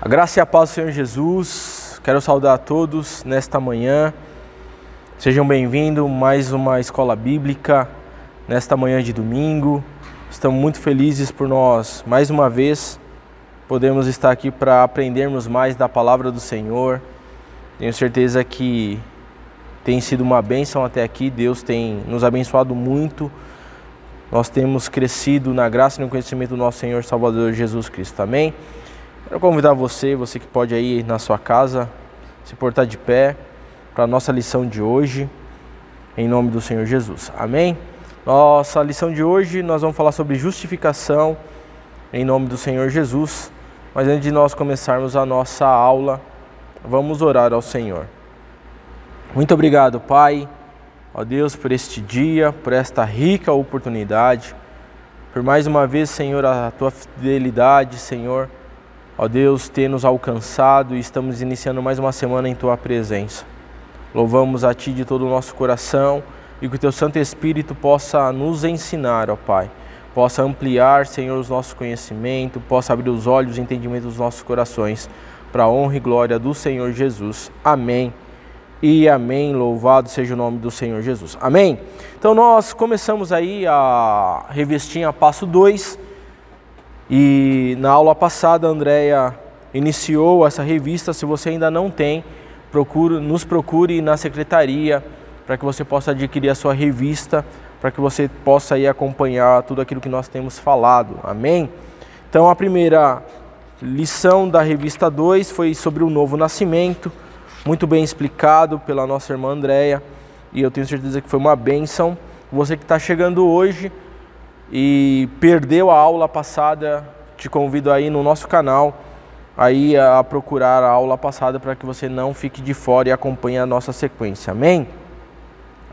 A graça e a paz do Senhor Jesus, quero saudar a todos nesta manhã. Sejam bem-vindos mais uma escola bíblica nesta manhã de domingo. Estamos muito felizes por nós, mais uma vez, podemos estar aqui para aprendermos mais da palavra do Senhor. Tenho certeza que tem sido uma bênção até aqui, Deus tem nos abençoado muito. Nós temos crescido na graça e no conhecimento do nosso Senhor Salvador Jesus Cristo. Amém? Quero convidar você que pode aí na sua casa, se portar de pé para a nossa lição de hoje, em nome do Senhor Jesus. Amém? Nossa lição de hoje, nós vamos falar sobre justificação, em nome do Senhor Jesus. Mas antes de nós começarmos a nossa aula, vamos orar ao Senhor. Muito obrigado, Pai, ó Deus, por este dia, por esta rica oportunidade, por mais uma vez, Senhor, a Tua fidelidade, Senhor, ó Deus, ter nos alcançado e estamos iniciando mais uma semana em Tua presença. Louvamos a Ti de todo o nosso coração e que o Teu Santo Espírito possa nos ensinar, ó Pai. Possa ampliar, Senhor, os nossos conhecimentos, possa abrir os olhos e entendimento dos nossos corações para a honra e glória do Senhor Jesus. Amém e amém. Louvado seja o nome do Senhor Jesus. Amém? Então nós começamos aí a revistinha Passo 2. E na aula passada a Andréia iniciou essa revista. Se você ainda não tem, nos procure na secretaria para que você possa adquirir a sua revista, para que você possa aí acompanhar tudo aquilo que nós temos falado. Amém? Então a primeira lição da revista 2 foi sobre o novo nascimento, muito bem explicado pela nossa irmã Andréia, e eu tenho certeza que foi uma bênção. Você que está chegando hoje e perdeu a aula passada, te convido aí no nosso canal aí a procurar a aula passada para que você não fique de fora e acompanhe a nossa sequência. Amém?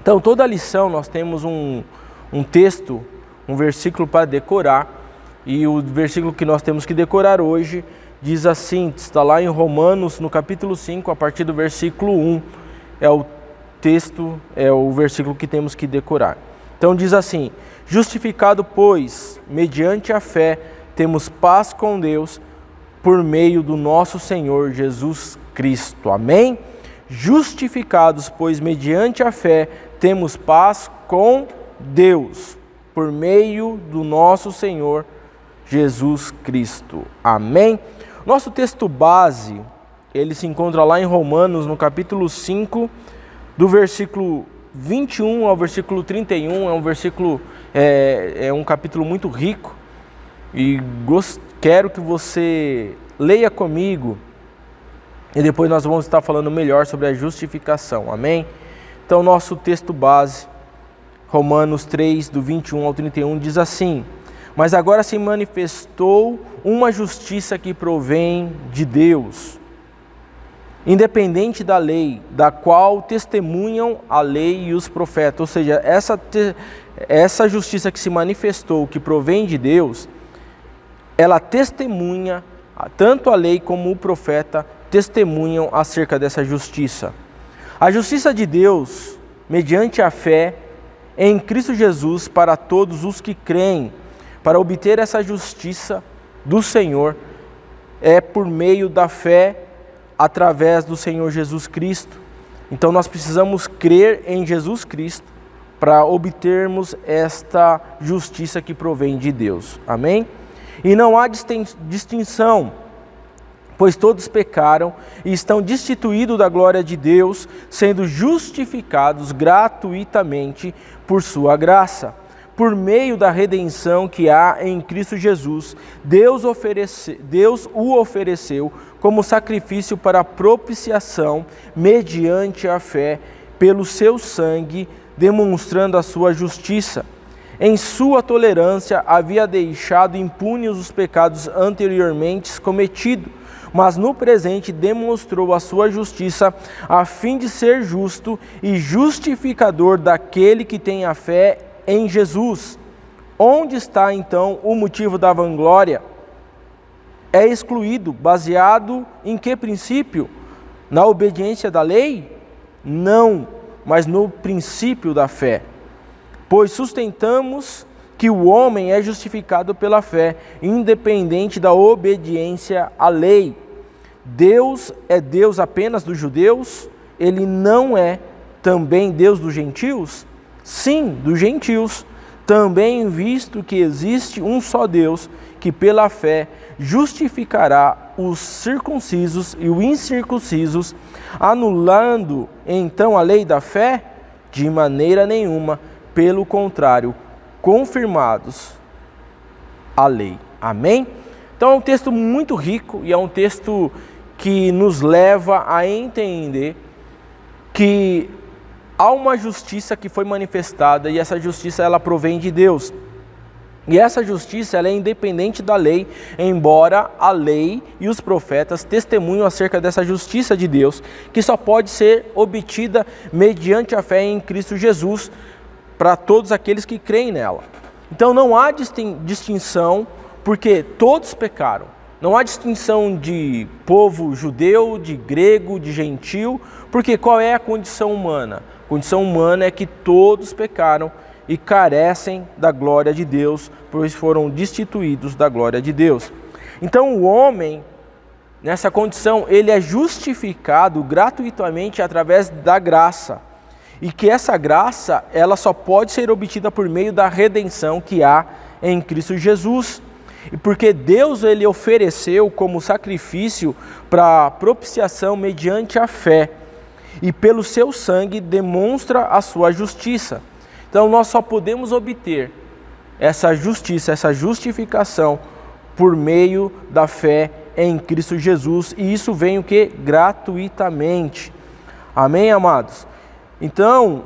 Então, toda a lição nós temos um texto, um versículo para decorar, e o versículo que nós temos que decorar hoje diz assim, está lá em Romanos, no capítulo 5, a partir do versículo 1, é o texto, é o versículo que temos que decorar. Então diz assim: justificado, pois, mediante a fé, temos paz com Deus, por meio do nosso Senhor Jesus Cristo. Amém? Justificados, pois, mediante a fé, temos paz com Deus, por meio do nosso Senhor Jesus Cristo. Amém? Nosso texto base, ele se encontra lá em Romanos, no capítulo 5, do versículo 21 ao versículo 31, é um versículo, é um capítulo muito rico, e quero que você leia comigo, e depois nós vamos estar falando melhor sobre a justificação, amém? Então nosso texto base, Romanos 3, do 21 ao 31, diz assim: mas agora se manifestou uma justiça que provém de Deus, independente da lei, da qual testemunham a lei e os profetas. Ou seja, essa justiça que se manifestou, que provém de Deus, ela testemunha, tanto a lei como o profeta testemunham acerca dessa justiça. A justiça de Deus, mediante a fé em Cristo Jesus, para todos os que creem, para obter essa justiça do Senhor, é por meio da fé através do Senhor Jesus Cristo. Então nós precisamos crer em Jesus Cristo para obtermos esta justiça que provém de Deus. Amém? E não há distinção, pois todos pecaram e estão destituídos da glória de Deus, sendo justificados gratuitamente por sua graça. Por meio da redenção que há em Cristo Jesus, Deus o ofereceu como sacrifício para propiciação mediante a fé, pelo seu sangue, demonstrando a sua justiça. Em sua tolerância havia deixado impunes os pecados anteriormente cometidos, mas no presente demonstrou a sua justiça, a fim de ser justo e justificador daquele que tem a fé em Jesus. Onde está então o motivo da vanglória? É excluído, baseado em que princípio? Na obediência da lei? Não, mas no princípio da fé. Pois sustentamos que o homem é justificado pela fé, independente da obediência à lei. Deus é Deus apenas dos judeus? Ele não é também Deus dos gentios? Sim, dos gentios. Também visto que existe um só Deus, que pela fé justificará os circuncisos e os incircuncisos, anulando então a lei da fé? De maneira nenhuma, pelo contrário, confirmados a lei. Amém? Então é um texto muito rico e é um texto que nos leva a entender que há uma justiça que foi manifestada e essa justiça ela provém de Deus. E essa justiça ela é independente da lei, embora a lei e os profetas testemunham acerca dessa justiça de Deus, que só pode ser obtida mediante a fé em Cristo Jesus para todos aqueles que creem nela. Então não há distinção, porque todos pecaram. Não há distinção de povo judeu, de grego, de gentil, porque qual é a condição humana? A condição humana é que todos pecaram e carecem da glória de Deus, pois foram destituídos da glória de Deus. Então o homem, nessa condição, ele é justificado gratuitamente através da graça. E que essa graça, ela só pode ser obtida por meio da redenção que há em Cristo Jesus. E porque Deus ele ofereceu como sacrifício para propiciação mediante a fé. E pelo seu sangue demonstra a sua justiça. Então nós só podemos obter essa justiça, essa justificação por meio da fé em Cristo Jesus. E isso vem o que? Gratuitamente. Amém, amados? Então,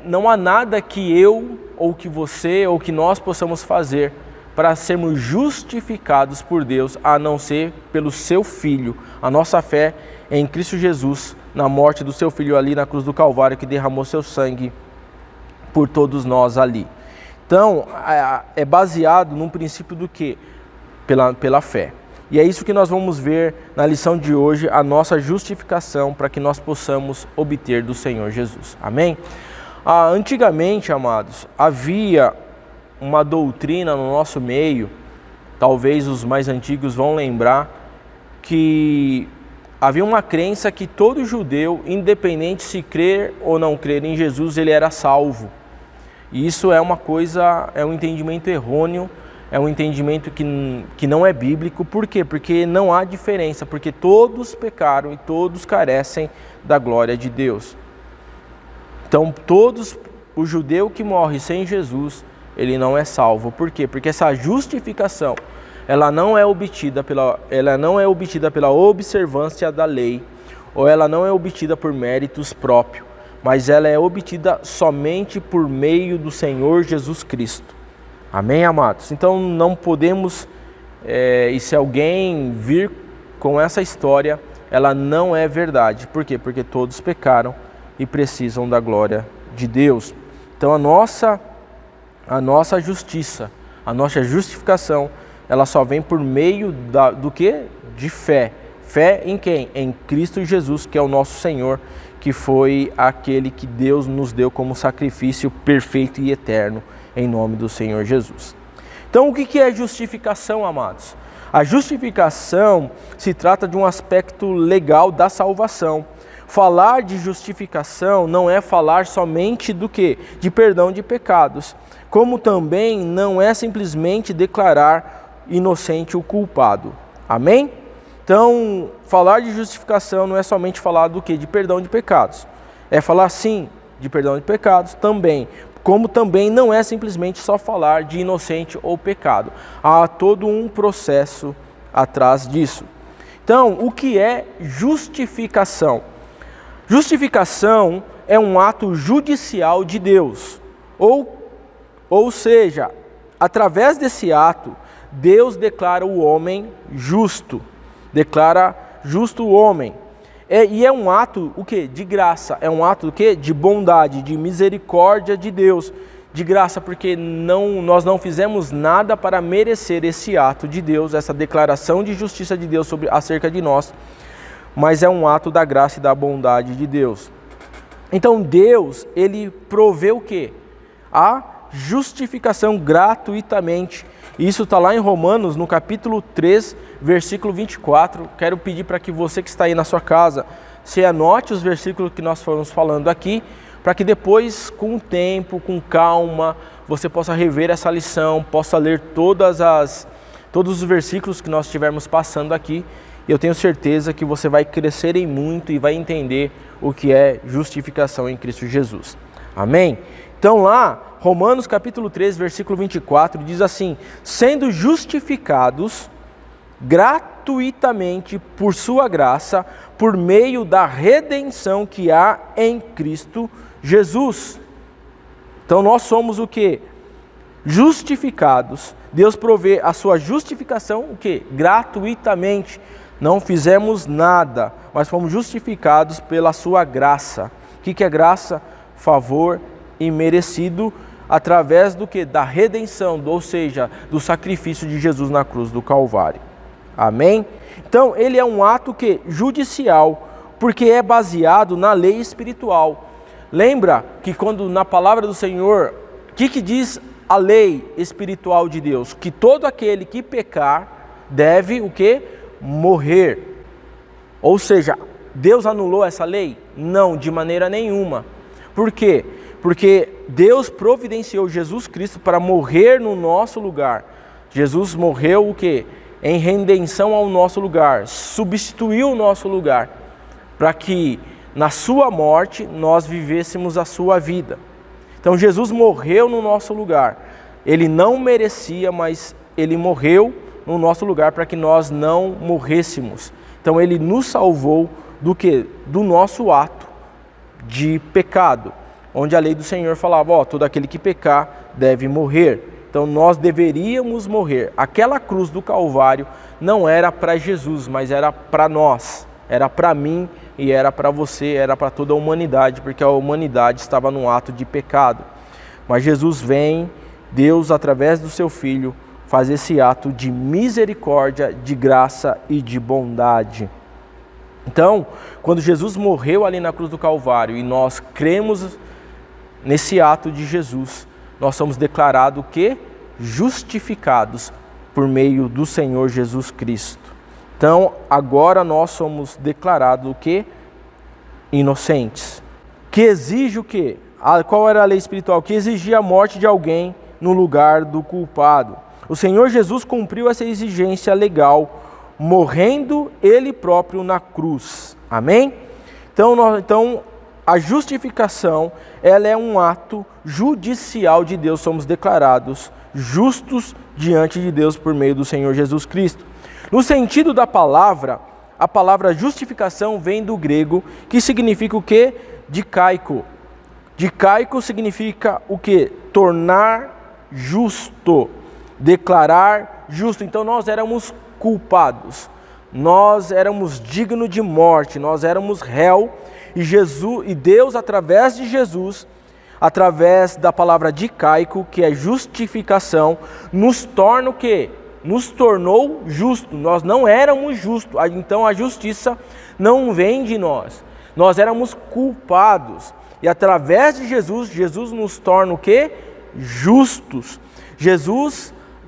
não há nada que eu, ou que você, ou que nós possamos fazer para sermos justificados por Deus, a não ser pelo seu Filho. A nossa fé em Cristo Jesus, na morte do seu Filho ali na cruz do Calvário, que derramou seu sangue por todos nós ali. Então, é baseado num princípio do quê? Pela fé. E é isso que nós vamos ver na lição de hoje, a nossa justificação para que nós possamos obter do Senhor Jesus. Amém? Antigamente, amados, havia uma doutrina no nosso meio, talvez os mais antigos vão lembrar, que havia uma crença que todo judeu, independente se crer ou não crer em Jesus, ele era salvo. E isso é uma coisa, é um entendimento errôneo, é um entendimento que não é bíblico. Por quê? Porque não há diferença, porque todos pecaram e todos carecem da glória de Deus. Então o judeu que morre sem Jesus, ele não é salvo. Por quê? Porque essa justificação, ela não é obtida pela observância da lei, ou ela não é obtida por méritos próprios, mas ela é obtida somente por meio do Senhor Jesus Cristo. Amém, amados? Então não podemos, e se alguém vir com essa história, ela não é verdade. Por quê? Porque todos pecaram e precisam da glória de Deus. Então a nossa justiça, a nossa justificação, ela só vem por meio do quê? De fé. Fé em quem? Em Cristo Jesus, que é o nosso Senhor, que foi aquele que Deus nos deu como sacrifício perfeito e eterno, em nome do Senhor Jesus. Então o que é justificação, amados? A justificação se trata de um aspecto legal da salvação. Falar de justificação não é falar somente do quê? De perdão de pecados, como também não é simplesmente declarar inocente o culpado. Amém? Então, falar de justificação não é somente falar do quê? De perdão de pecados. É falar sim de perdão de pecados também, como também não é simplesmente só falar de inocente ou pecado. Há todo um processo atrás disso. Então, o que é justificação? Justificação é um ato judicial de Deus. Ou seja, através desse ato, Deus declara o homem justo. Declara justo o homem. E é um ato, o quê? De graça. É um ato, o quê? De bondade, de misericórdia de Deus. De graça, porque nós não fizemos nada para merecer esse ato de Deus, essa declaração de justiça de Deus acerca de nós. Mas é um ato da graça e da bondade de Deus. Então Deus, ele provê o quê? A justificação gratuitamente. Isso está lá em Romanos, no capítulo 3, versículo 24. Quero pedir para que você que está aí na sua casa, você anote os versículos que nós fomos falando aqui, para que depois, com o tempo, com calma, você possa rever essa lição, possa ler todos os versículos que nós estivermos passando aqui. E eu tenho certeza que você vai crescer em muito e vai entender o que é justificação em Cristo Jesus. Amém? Então lá, Romanos capítulo 3, versículo 24, diz assim: sendo justificados gratuitamente por sua graça, por meio da redenção que há em Cristo Jesus. Então nós somos o quê? Justificados. Deus provê a sua justificação, o quê? Gratuitamente. Não fizemos nada, mas fomos justificados pela sua graça. O que é graça? Favor imerecido através do que? Da redenção, ou seja, do sacrifício de Jesus na cruz do Calvário. Amém? Então, ele é um ato que judicial, porque é baseado na lei espiritual. Lembra que quando na palavra do Senhor, o que diz a lei espiritual de Deus? Que todo aquele que pecar deve o quê? Morrer. Ou seja, Deus anulou essa lei? Não, de maneira nenhuma. Por quê? Porque Deus providenciou Jesus Cristo para morrer no nosso lugar. Jesus morreu o quê? Em redenção ao nosso lugar, substituiu o nosso lugar, para que na sua morte nós vivêssemos a sua vida. Então Jesus morreu no nosso lugar. Ele não merecia, mas ele morreu no nosso lugar para que nós não morrêssemos. Então ele nos salvou do quê? Do nosso ato de pecado, onde a lei do Senhor falava, todo aquele que pecar deve morrer. Então nós deveríamos morrer. Aquela cruz do Calvário não era para Jesus, mas era para nós, era para mim e era para você, era para toda a humanidade, porque a humanidade estava num ato de pecado. Mas Jesus vem, Deus através do seu Filho, faz esse ato de misericórdia, de graça e de bondade. Então, quando Jesus morreu ali na cruz do Calvário e nós cremos nesse ato de Jesus, nós somos declarados que justificados por meio do Senhor Jesus Cristo. Então, agora nós somos declarados o quê? Inocentes. Que exige o quê? Qual era a lei espiritual? Que exigia a morte de alguém no lugar do culpado. O Senhor Jesus cumpriu essa exigência legal, morrendo Ele próprio na cruz. Amém? Então a justificação, ela é um ato judicial de Deus. Somos declarados justos diante de Deus por meio do Senhor Jesus Cristo. No sentido da palavra, a palavra justificação vem do grego, que significa o quê? Dikaico. Dikaico significa o quê? Tornar justo, declarar justo. Então nós éramos culpados, nós éramos dignos de morte, nós éramos réu, e Deus, através de Jesus, através da palavra dikaico, que é justificação, nos torna o quê? Nos tornou justo. Nós não éramos justos, então a justiça não vem de nós. Nós éramos culpados. E através de Jesus, Jesus nos torna o quê? Justos.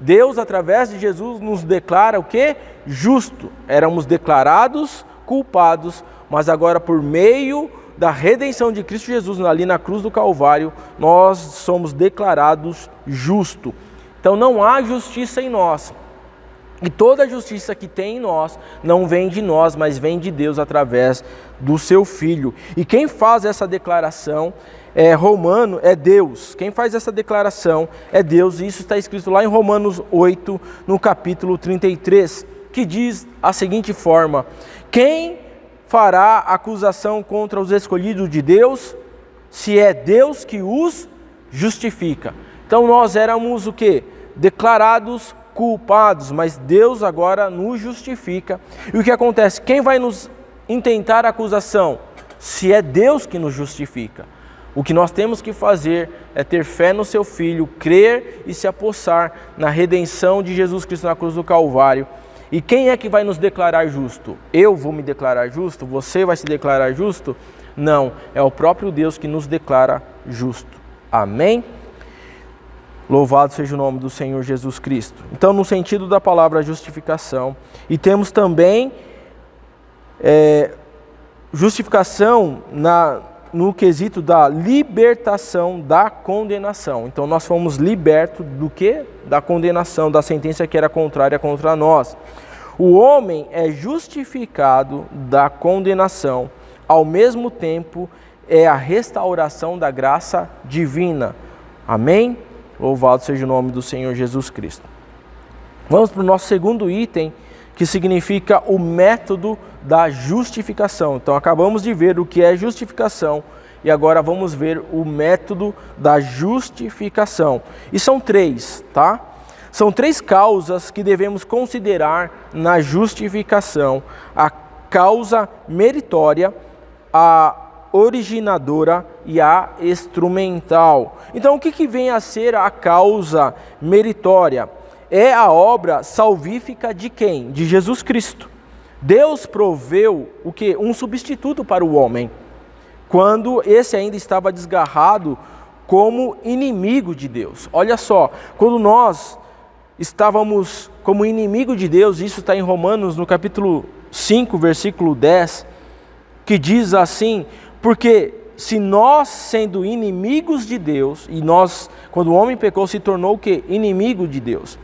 Deus, através de Jesus, nos declara o quê? Justo. Éramos declarados culpados, mas agora por meio da redenção de Cristo Jesus, ali na cruz do Calvário, nós somos declarados justos. Então não há justiça em nós. E toda a justiça que tem em nós não vem de nós, mas vem de Deus através do seu Filho. E quem faz essa declaração é Deus. Quem faz essa declaração é Deus. E isso está escrito lá em Romanos 8, no capítulo 33, que diz a seguinte forma: quem fará acusação contra os escolhidos de Deus, se é Deus que os justifica? Então nós éramos o quê? Declarados culpados, mas Deus agora nos justifica. E o que acontece? Quem vai nos intentar acusação? Se é Deus que nos justifica. O que nós temos que fazer é ter fé no seu Filho, crer e se apossar na redenção de Jesus Cristo na cruz do Calvário. E quem é que vai nos declarar justo? Eu vou me declarar justo? Você vai se declarar justo? Não, é o próprio Deus que nos declara justo. Amém? Louvado seja o nome do Senhor Jesus Cristo. Então, no sentido da palavra justificação, e temos também justificação no quesito da libertação da condenação. Então, nós fomos libertos do quê? Da condenação, da sentença que era contrária contra nós. O homem é justificado da condenação, ao mesmo tempo é a restauração da graça divina. Amém? Louvado seja o nome do Senhor Jesus Cristo. Vamos para o nosso segundo item, que significa o método da justificação. Então, acabamos de ver o que é justificação e agora vamos ver o método da justificação. E são três, tá? São três causas que devemos considerar na justificação: a causa meritória, a originadora e a instrumental. Então, o que vem a ser a causa meritória? É a obra salvífica de quem? De Jesus Cristo. Deus proveu o quê? Um substituto para o homem, quando esse ainda estava desgarrado como inimigo de Deus. Olha só, quando nós estávamos como inimigo de Deus, isso está em Romanos, no capítulo 5, versículo 10, que diz assim: porque se nós, sendo inimigos de Deus, e nós, quando o homem pecou, se tornou o quê? Inimigo de Deus.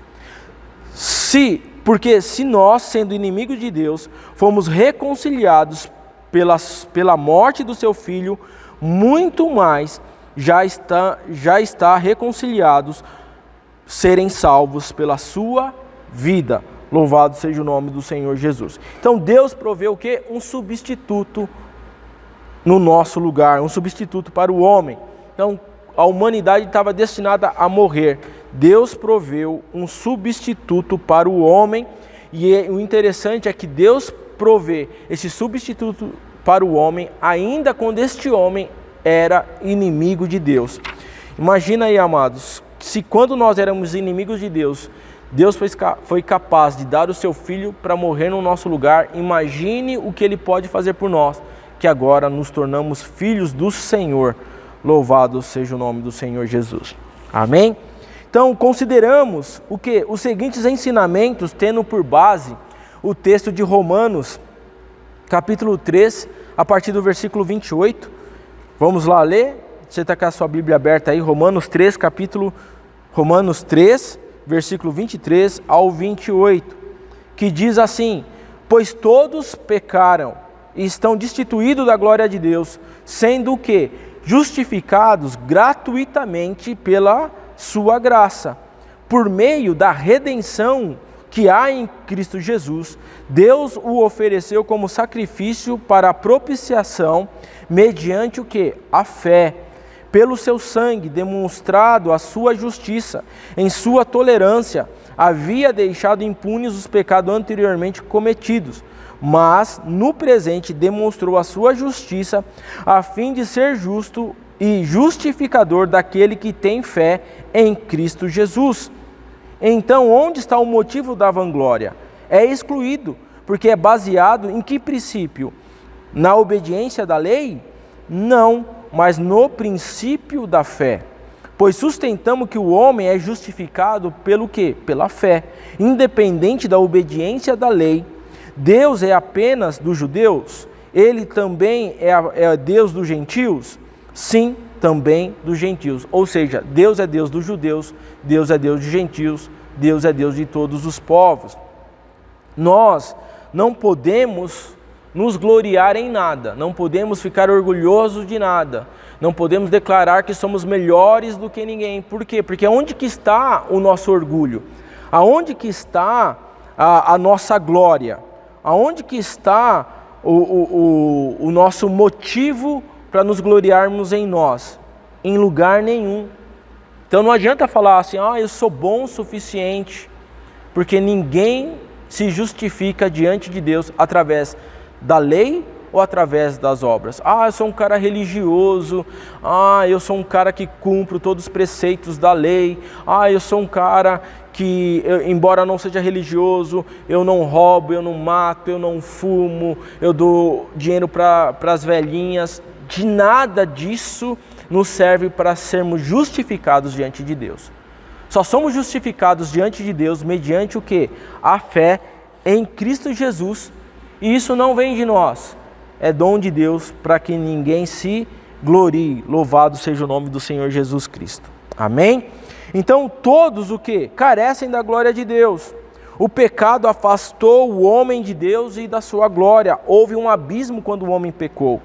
Porque se nós, sendo inimigos de Deus, fomos reconciliados pela morte do seu Filho, muito mais já está reconciliados, serem salvos pela sua vida. Louvado seja o nome do Senhor Jesus. Então Deus proveu o quê? Um substituto no nosso lugar, um substituto para o homem. Então a humanidade estava destinada a morrer. Deus proveu um substituto para o homem, e o interessante é que Deus provê esse substituto para o homem ainda quando este homem era inimigo de Deus. Imagina aí, amados, se quando nós éramos inimigos de Deus, Deus foi capaz de dar o seu Filho para morrer no nosso lugar. Imagine o que Ele pode fazer por nós, que agora nos tornamos filhos do Senhor. Louvado seja o nome do Senhor Jesus. Amém? Então, consideramos o que? Os seguintes ensinamentos, tendo por base o texto de Romanos, capítulo 3, a partir do versículo 28. Vamos lá ler? Você está com a sua Bíblia aberta aí, Romanos 3, versículo 23 ao 28, que diz assim: pois todos pecaram e estão destituídos da glória de Deus, sendo o quê? Justificados gratuitamente pela sua graça, por meio da redenção que há em Cristo Jesus. Deus o ofereceu como sacrifício para a propiciação, mediante o quê? A fé. Pelo seu sangue, demonstrado a sua justiça, em sua tolerância, havia deixado impunes os pecados anteriormente cometidos, mas no presente demonstrou a sua justiça, a fim de ser justo e justificador daquele que tem fé em Cristo Jesus. Então, onde está o motivo da vanglória? É excluído, porque é baseado em que princípio? Na obediência da lei? Não, mas no princípio da fé. Pois sustentamos que o homem é justificado pelo quê? Pela fé, independente da obediência da lei. Deus é apenas dos judeus? Ele também é Deus dos gentios? Sim, também dos gentios. Ou seja, Deus é Deus dos judeus, Deus é Deus dos gentios, Deus é Deus de todos os povos. Nós não podemos nos gloriar em nada, não podemos ficar orgulhosos de nada, não podemos declarar que somos melhores do que ninguém. Por quê? Porque onde que está o nosso orgulho? Aonde que está a nossa glória? Aonde que está o nosso motivo para nos gloriarmos em nós? Em lugar nenhum. Então não adianta falar assim: eu sou bom o suficiente, porque ninguém se justifica diante de Deus através da lei ou através das obras. Eu sou um cara religioso, eu sou um cara que cumpro todos os preceitos da lei, eu sou um cara que, embora não seja religioso, eu não roubo, eu não mato, eu não fumo, eu dou dinheiro para as velhinhas. De nada disso nos serve para sermos justificados diante de Deus. Só somos justificados diante de Deus mediante o quê? A fé em Cristo Jesus. E isso não vem de nós, é dom de Deus para que ninguém se glorie. Louvado seja o nome do Senhor Jesus Cristo. Amém? Então todos o quê? Carecem da glória de Deus. O pecado afastou o homem de Deus e da sua glória. Houve um abismo quando o homem pecou.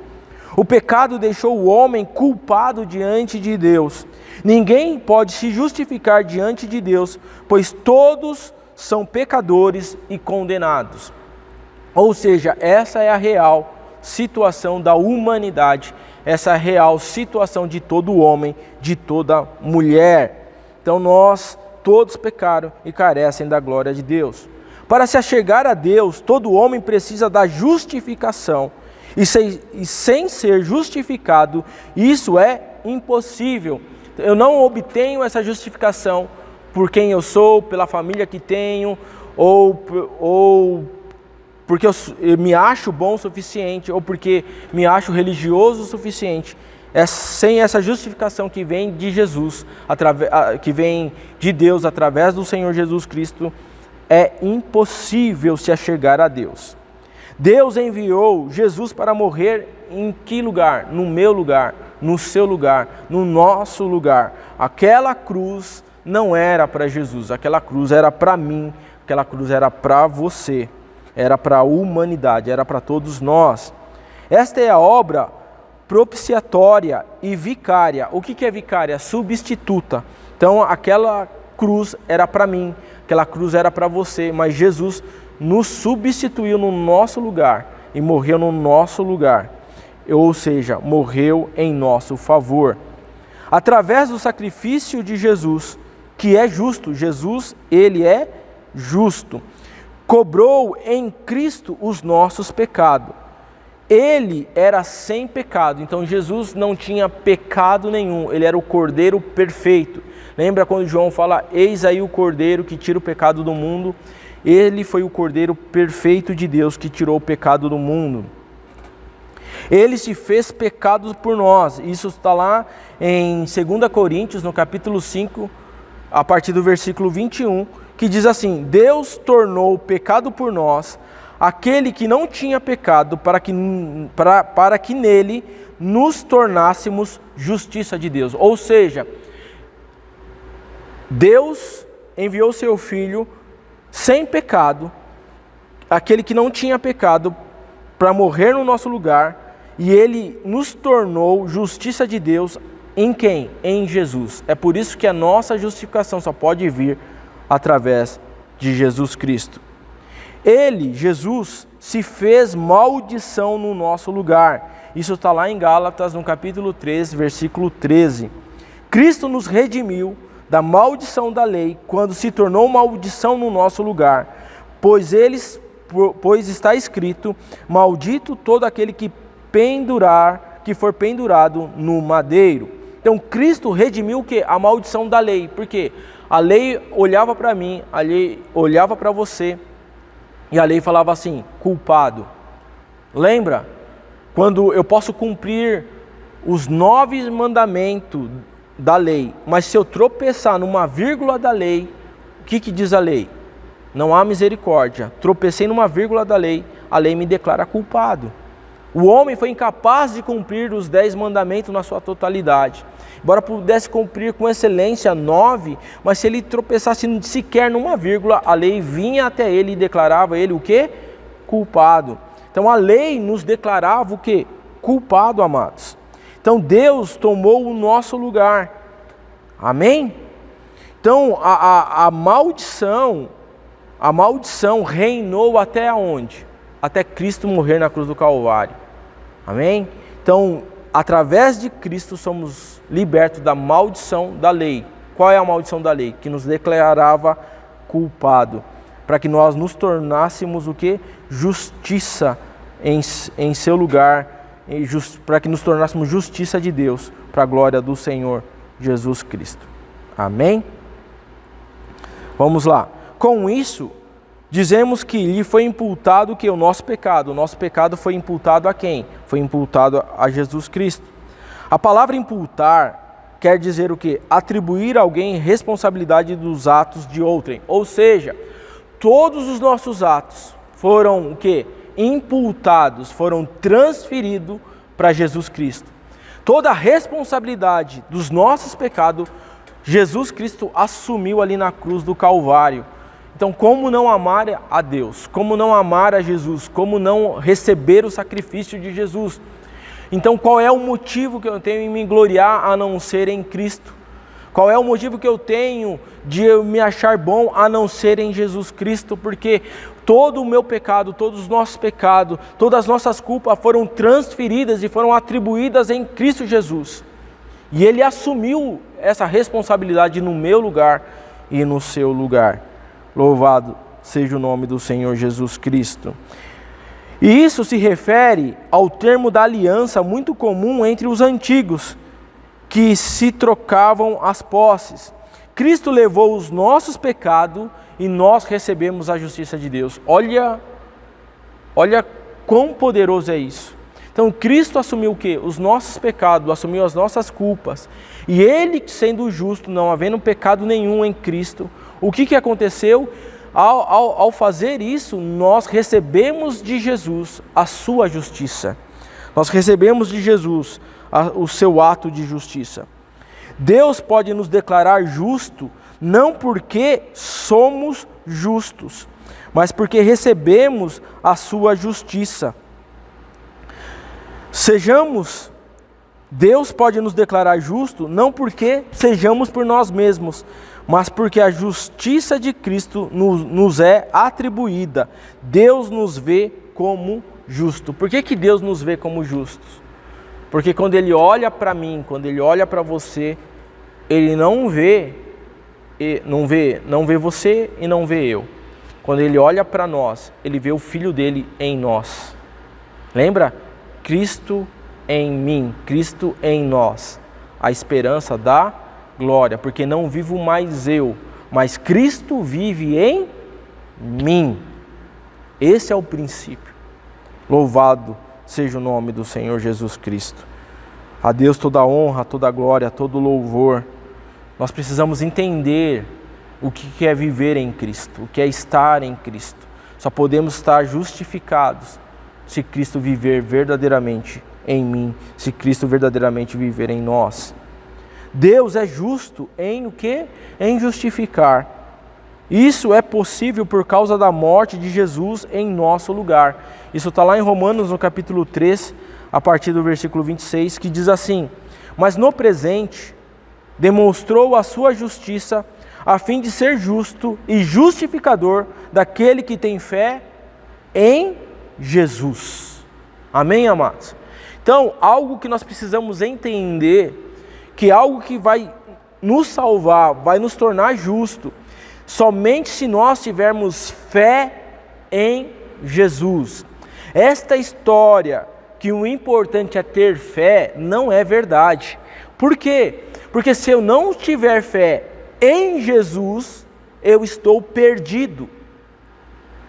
O pecado deixou o homem culpado diante de Deus. Ninguém pode se justificar diante de Deus, pois todos são pecadores e condenados. Ou seja, essa é a real situação da humanidade, essa é a real situação de todo homem, de toda mulher. Então nós todos pecaram e carecem da glória de Deus. Para se achegar a Deus, todo homem precisa da justificação. E sem ser justificado, isso é impossível. Eu não obtenho essa justificação por quem eu sou, pela família que tenho, ou porque eu me acho bom o suficiente, ou porque me acho religioso o suficiente. Sem essa justificação que vem de Jesus, que vem de Deus através do Senhor Jesus Cristo, é impossível se achegar a Deus. Deus enviou Jesus para morrer em que lugar? No meu lugar, no seu lugar, no nosso lugar. Aquela cruz não era para Jesus, aquela cruz era para mim, aquela cruz era para você, era para a humanidade, era para todos nós. Esta é a obra propiciatória e vicária. O que é vicária? Substituta. Então aquela cruz era para mim, aquela cruz era para você, mas Jesus nos substituiu no nosso lugar e morreu no nosso lugar, ou seja, morreu em nosso favor. Através do sacrifício de Jesus, que é justo, Jesus, ele é justo, cobrou em Cristo os nossos pecados. Ele era sem pecado, então Jesus não tinha pecado nenhum, ele era o Cordeiro perfeito. Lembra quando João fala, eis aí o Cordeiro que tira o pecado do mundo? Ele foi o Cordeiro perfeito de Deus que tirou o pecado do mundo. Ele se fez pecado por nós. Isso está lá em 2 Coríntios, no capítulo 5, a partir do versículo 21, que diz assim, Deus tornou pecado por nós, aquele que não tinha pecado, para que nele nos tornássemos justiça de Deus. Ou seja, Deus enviou seu Filho sem pecado, aquele que não tinha pecado, para morrer no nosso lugar, e ele nos tornou justiça de Deus em quem? Em Jesus. É por isso que a nossa justificação só pode vir através de Jesus Cristo. Ele, Jesus, se fez maldição no nosso lugar. Isso está lá em Gálatas, no capítulo 3, versículo 13. Cristo nos redimiu da maldição da lei, quando se tornou maldição no nosso lugar, pois está escrito, maldito todo aquele que for pendurado no madeiro. Então Cristo redimiu o quê? A maldição da lei, porque a lei olhava para mim, a lei olhava para você, e a lei falava assim, culpado. Lembra? Quando eu posso cumprir os 9 mandamentos da lei, mas se eu tropeçar numa vírgula da lei, o que diz a lei? Não há misericórdia. Tropecei numa vírgula da lei, a lei me declara culpado. O homem foi incapaz de cumprir os 10 mandamentos na sua totalidade. Embora pudesse cumprir com excelência 9, mas se ele tropeçasse sequer numa vírgula, a lei vinha até ele e declarava ele o quê? Culpado. Então a lei nos declarava o quê? Culpado, amados. Então Deus tomou o nosso lugar. Amém? Então a maldição reinou até onde? Até Cristo morrer na cruz do Calvário. Amém? Então, através de Cristo somos libertos da maldição da lei. Qual é a maldição da lei? Que nos declarava culpado. Para que nós nos tornássemos o quê? Justiça em seu lugar. Para que nos tornássemos justiça de Deus, para a glória do Senhor Jesus Cristo. Amém? Vamos lá. Com isso, dizemos que lhe foi imputado o nosso pecado. O nosso pecado foi imputado a quem? Foi imputado a Jesus Cristo. A palavra imputar quer dizer o quê? Atribuir a alguém responsabilidade dos atos de outrem. Ou seja, todos os nossos atos foram o quê? Imputados, foram transferidos para Jesus Cristo. Toda a responsabilidade dos nossos pecados, Jesus Cristo assumiu ali na cruz do Calvário. Então, como não amar a Deus? Como não amar a Jesus? Como não receber o sacrifício de Jesus? Então, qual é o motivo que eu tenho em me gloriar a não ser em Cristo? Qual é o motivo que eu tenho de eu me achar bom a não ser em Jesus Cristo? Porque todo o meu pecado, todos os nossos pecados, todas as nossas culpas foram transferidas e foram atribuídas em Cristo Jesus. E Ele assumiu essa responsabilidade no meu lugar e no seu lugar. Louvado seja o nome do Senhor Jesus Cristo. E isso se refere ao termo da aliança muito comum entre os antigos, que se trocavam as posses. Cristo levou os nossos pecados e nós recebemos a justiça de Deus. Olha quão poderoso é isso. Então Cristo assumiu o quê? Os nossos pecados, assumiu as nossas culpas. E Ele, sendo justo, não havendo pecado nenhum em Cristo, o que aconteceu? Ao fazer isso, nós recebemos de Jesus a sua justiça. Nós recebemos de Jesus o seu ato de justiça. Deus pode nos declarar justo, não porque somos justos, mas porque recebemos a sua justiça. Deus pode nos declarar justo, não porque sejamos por nós mesmos, mas porque a justiça de Cristo nos é atribuída. Deus nos vê como justo. Por que Deus nos vê como justos? Porque quando Ele olha para mim, quando Ele olha para você, Ele não vê você e não vê eu. Quando Ele olha para nós, Ele vê o Filho dele em nós. Lembra? Cristo em mim, Cristo em nós. A esperança da glória, porque não vivo mais eu, mas Cristo vive em mim. Esse é o princípio. Louvado seja o nome do Senhor Jesus Cristo. A Deus toda a honra, toda a glória, todo o louvor. Nós precisamos entender o que é viver em Cristo, o que é estar em Cristo. Só podemos estar justificados se Cristo viver verdadeiramente em mim, se Cristo verdadeiramente viver em nós. Deus é justo em o quê? Em justificar. Isso é possível por causa da morte de Jesus em nosso lugar. Isso está lá em Romanos, no capítulo 3, a partir do versículo 26, que diz assim: mas no presente demonstrou a sua justiça, a fim de ser justo e justificador daquele que tem fé em Jesus. Amém, amados? Então, algo que nós precisamos entender, que algo que vai nos salvar, vai nos tornar justo, somente se nós tivermos fé em Jesus. Esta história que o importante é ter fé não é verdade. Por quê? Porque se eu não tiver fé em Jesus, eu estou perdido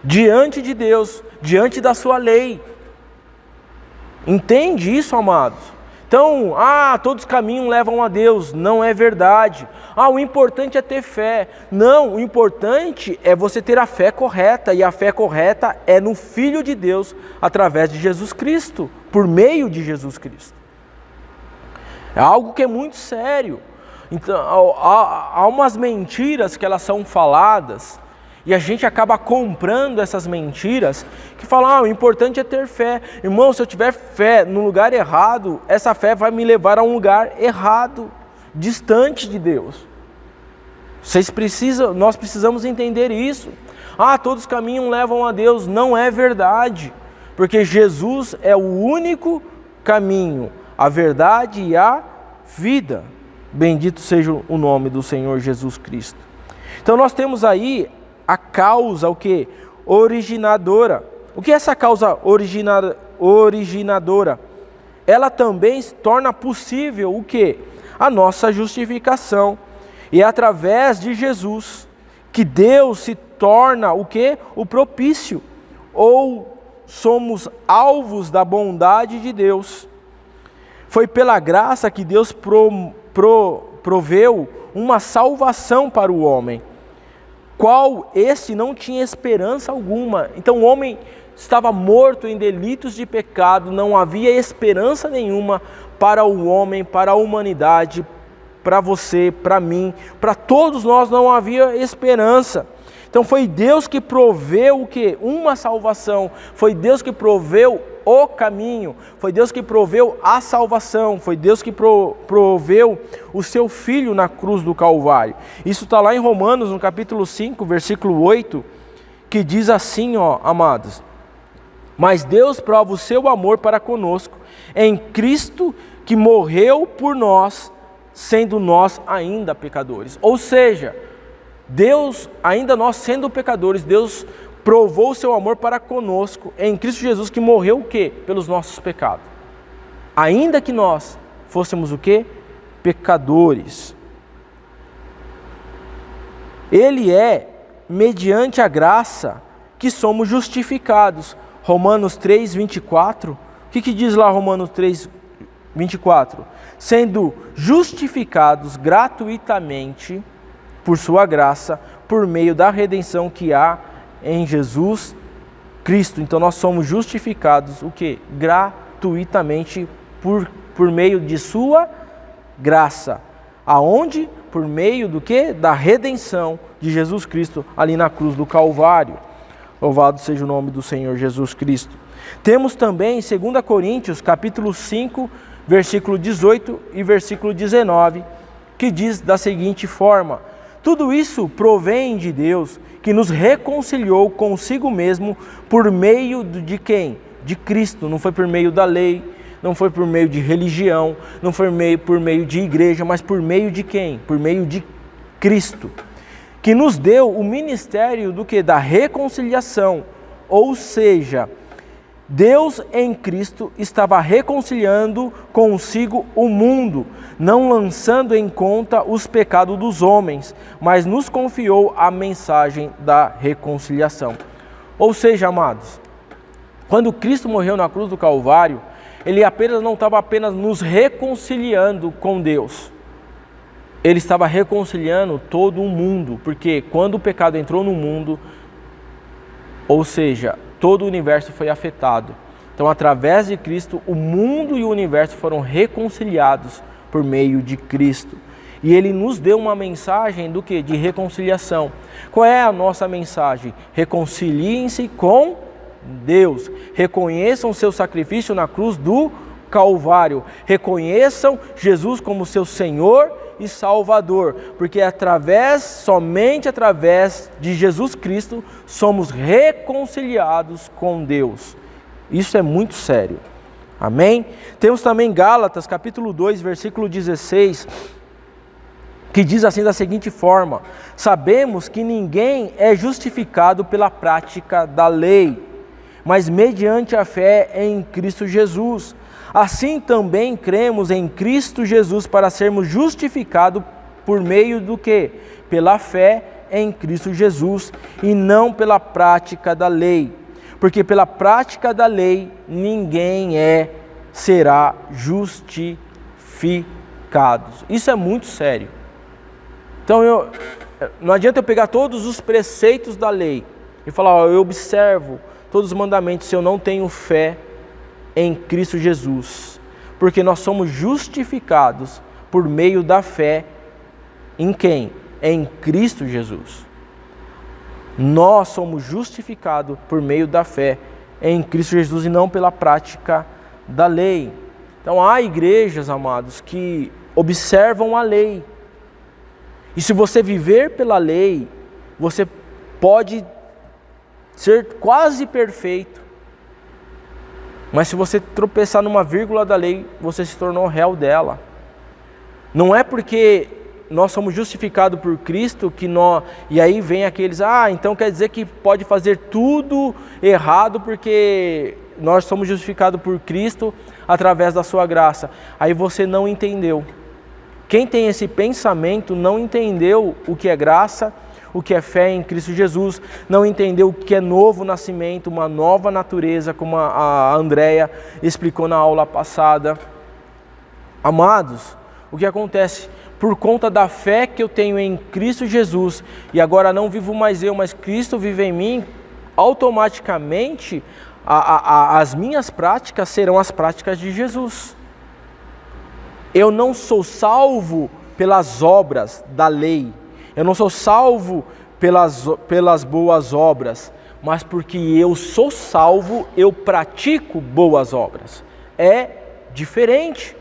diante de Deus, diante da sua lei. Entende isso, amados? Então, todos os caminhos levam a Deus. Não é verdade. O importante é ter fé. Não, o importante é você ter a fé correta. E a fé correta é no Filho de Deus, através de Jesus Cristo, por meio de Jesus Cristo. É algo que é muito sério. Então, há umas mentiras que elas são faladas, e a gente acaba comprando essas mentiras, que falam, o importante é ter fé. Irmão, se eu tiver fé no lugar errado, essa fé vai me levar a um lugar errado, distante de Deus. Nós precisamos entender isso. Todos os caminhos levam a Deus. Não é verdade, porque Jesus é o único caminho, a verdade e a vida. Bendito seja o nome do Senhor Jesus Cristo. Então nós temos aí a causa, o que? Originadora. O que é essa causa originadora? Ela também torna possível o que? A nossa justificação. E é através de Jesus que Deus se torna o que? O propício. Ou somos alvos da bondade de Deus. Foi pela graça que Deus proveu uma salvação para o homem, qual este não tinha esperança alguma. Então o homem estava morto em delitos de pecado, não havia esperança nenhuma para o homem, para a humanidade, para você, para mim, para todos nós não havia esperança. Então foi Deus que proveu o quê? Uma salvação. Foi Deus que proveu o caminho. Foi Deus que proveu a salvação. Foi Deus que proveu o seu Filho na cruz do Calvário. Isso está lá em Romanos, no capítulo 5, versículo 8, que diz assim, amados: mas Deus prova o seu amor para conosco em Cristo, que morreu por nós, sendo nós ainda pecadores. Ou seja, Deus, ainda nós sendo pecadores, Deus provou o seu amor para conosco em Cristo Jesus, que morreu o quê? Pelos nossos pecados. Ainda que nós fôssemos o quê? Pecadores. Ele é mediante a graça que somos justificados. Romanos 3, 24. O que diz lá Romanos 3, 24? Sendo justificados gratuitamente por sua graça, por meio da redenção que há em Jesus Cristo. Então nós somos justificados, o quê? Gratuitamente por meio de sua graça. Aonde? Por meio do quê? Da redenção de Jesus Cristo ali na cruz do Calvário. Louvado seja o nome do Senhor Jesus Cristo. Temos também 2 Coríntios, capítulo 5, versículo 18 e versículo 19, que diz da seguinte forma: tudo isso provém de Deus, que nos reconciliou consigo mesmo por meio de quem? De Cristo. Não foi por meio da lei, não foi por meio de religião, não foi por meio de igreja, mas por meio de quem? Por meio de Cristo. Que nos deu o ministério do que? Da reconciliação. Ou seja, Deus em Cristo estava reconciliando consigo o mundo, não lançando em conta os pecados dos homens, mas nos confiou a mensagem da reconciliação. Ou seja, amados, quando Cristo morreu na cruz do Calvário, Ele não estava apenas nos reconciliando com Deus, Ele estava reconciliando todo o mundo, porque quando o pecado entrou no mundo, ou seja, todo o universo foi afetado. Então, através de Cristo, o mundo e o universo foram reconciliados por meio de Cristo. E Ele nos deu uma mensagem do quê? De reconciliação. Qual é a nossa mensagem? Reconciliem-se com Deus. Reconheçam o seu sacrifício na cruz do Calvário. Reconheçam Jesus como seu Senhor e Salvador, porque somente através de Jesus Cristo somos reconciliados com Deus. Isso é muito sério. Amém? Temos também Gálatas, capítulo 2, versículo 16, que diz assim da seguinte forma: sabemos que ninguém é justificado pela prática da lei, mas mediante a fé em Cristo Jesus. Assim também cremos em Cristo Jesus para sermos justificados por meio do quê? Pela fé em Cristo Jesus e não pela prática da lei. Porque pela prática da lei ninguém será justificado. Isso é muito sério. Então não adianta eu pegar todos os preceitos da lei e falar, eu observo todos os mandamentos se eu não tenho fé em Cristo Jesus, porque nós somos justificados por meio da fé em quem? Em Cristo Jesus. Nós somos justificados por meio da fé em Cristo Jesus e não pela prática da lei. Então há igrejas, amados, que observam a lei. E se você viver pela lei, você pode ser quase perfeito. Mas se você tropeçar numa vírgula da lei, você se tornou réu dela. Não é porque nós somos justificados por Cristo que nós... E aí vem aqueles, então quer dizer que pode fazer tudo errado porque nós somos justificados por Cristo através da sua graça. Aí você não entendeu. Quem tem esse pensamento não entendeu o que é graça, o que é fé em Cristo Jesus, não entendeu o que é novo nascimento, uma nova natureza, como a Andréia explicou na aula passada. Amados, o que acontece? Por conta da fé que eu tenho em Cristo Jesus, e agora não vivo mais eu, mas Cristo vive em mim, automaticamente as minhas práticas serão as práticas de Jesus. Eu não sou salvo pelas obras da lei, eu não sou salvo pelas boas obras, mas porque eu sou salvo, eu pratico boas obras. É diferente.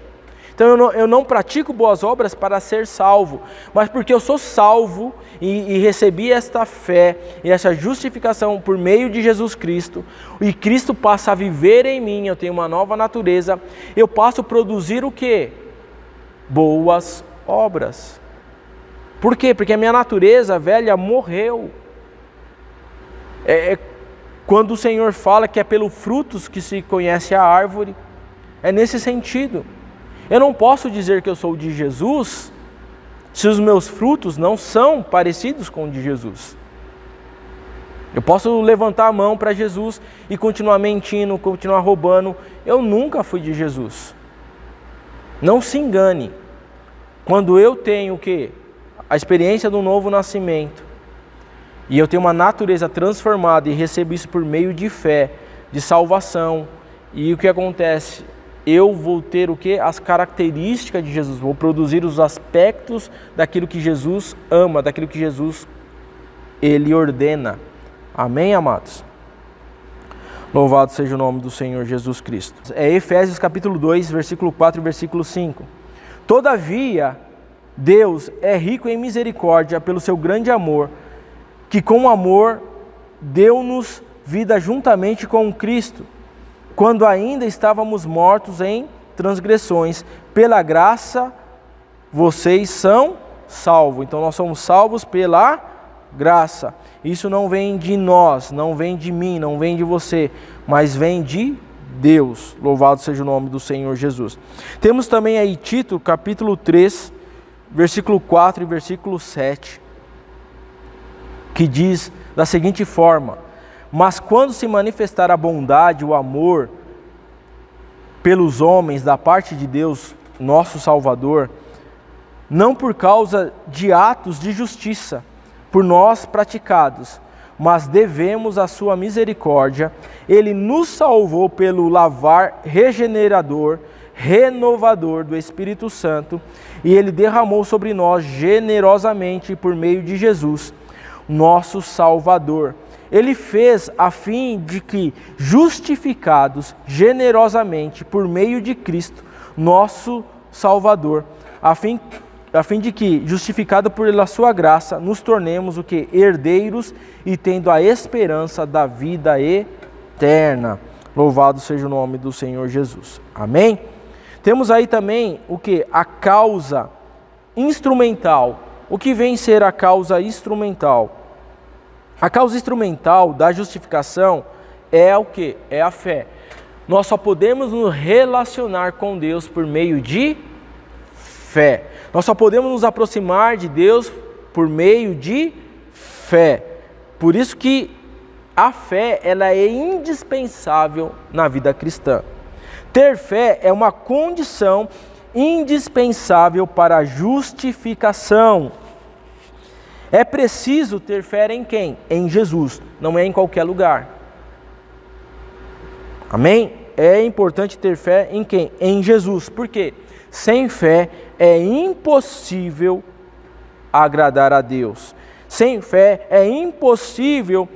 Então eu não pratico boas obras para ser salvo, mas porque eu sou salvo e recebi esta fé e essa justificação por meio de Jesus Cristo, e Cristo passa a viver em mim, eu tenho uma nova natureza, eu passo a produzir o quê? Boas obras. Por quê? Porque a minha natureza velha morreu. Quando o Senhor fala que é pelos frutos que se conhece a árvore, é nesse sentido. Eu não posso dizer que eu sou de Jesus se os meus frutos não são parecidos com o de Jesus. Eu posso levantar a mão para Jesus e continuar mentindo, continuar roubando. Eu nunca fui de Jesus. Não se engane. Quando eu tenho o quê? A experiência do novo nascimento, e eu tenho uma natureza transformada e recebo isso por meio de fé, de salvação, e o que acontece? Eu vou ter o quê? As características de Jesus, vou produzir os aspectos daquilo que Jesus ama, daquilo que Jesus, Ele ordena. Amém, amados? Louvado seja o nome do Senhor Jesus Cristo. É Efésios capítulo 2, versículo 4 e versículo 5. Todavia, Deus é rico em misericórdia pelo seu grande amor, que com amor deu-nos vida juntamente com Cristo, quando ainda estávamos mortos em transgressões. Pela graça vocês são salvos. Então nós somos salvos pela graça. Isso não vem de nós, não vem de mim, não vem de você, mas vem de Deus. Louvado seja o nome do Senhor Jesus. Temos também aí Tito, capítulo 3, versículo 4 e versículo 7, que diz da seguinte forma: mas quando se manifestar a bondade, o amor pelos homens da parte de Deus, nosso Salvador, não por causa de atos de justiça por nós praticados, mas devemos a sua misericórdia, Ele nos salvou pelo lavar regenerador, renovador do Espírito Santo, e Ele derramou sobre nós generosamente por meio de Jesus, nosso Salvador. Ele fez a fim de que, justificados generosamente por meio de Cristo, nosso Salvador, a fim de que, justificado pela sua graça, nos tornemos o que? Herdeiros, e tendo a esperança da vida eterna. Louvado seja o nome do Senhor Jesus. Amém? Temos aí também o que? A causa instrumental. O que vem ser a causa instrumental? A causa instrumental da justificação é o que? É a fé. Nós só podemos nos relacionar com Deus por meio de fé. Nós só podemos nos aproximar de Deus por meio de fé. Por isso que a fé, ela é indispensável na vida cristã. Ter fé é uma condição indispensável para a justificação. É preciso ter fé em quem? Em Jesus, não é em qualquer lugar. Amém? É importante ter fé em quem? Em Jesus. Por quê? Sem fé é impossível agradar a Deus. Sem fé é impossível